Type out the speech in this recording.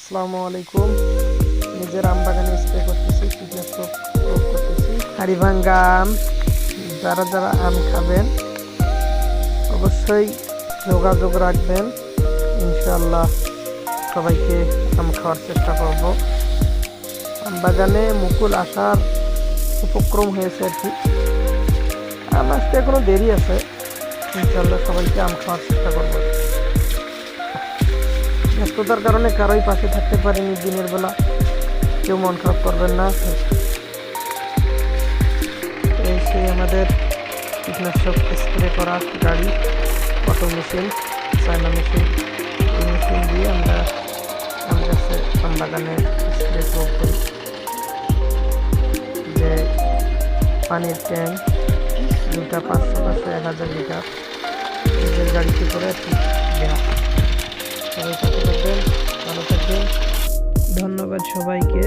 আসসালামু আলাইকুম। নিজের আম বাগানে স্প্রে করতেছি, কীটনাশক প্রয়োগ করতেছি। হাড়িভাঙ্গা আম। যারা যারা আম খাবেন অবশ্যই যোগাযোগ রাখবেন। ইনশাআল্লাহ সবাইকে আম খাওয়ার চেষ্টা করব। আম বাগানে মুকুল আসার উপক্রম হয়েছে আর কি। আম আসতে এখনো দেরি আছে। ইনশাআল্লাহ সবাইকে আম খাওয়ার চেষ্টা করব। ব্যস্ততার কারণে কারোই পাশে থাকতে পারিনি দিনের বেলা, কেউ মন খারাপ করবেন না। এই সেই আমাদের কীটনাশক স্প্রে করা গাড়ি, অটো মেশিন, চায়না মেশিন। এই মেশিন দিয়ে আমরা আম গাছে, আম বাগানে স্প্রে প্রয়োগ করি। যে পানির ট্যাঙ্ক দুটা, 500-1000 লিটার নিজের গাড়িতে করে আর কি দেওয়া। সবাই সাথে থাকবেন, ভালো থাকবেন। ধন্যবাদ সবাইকে।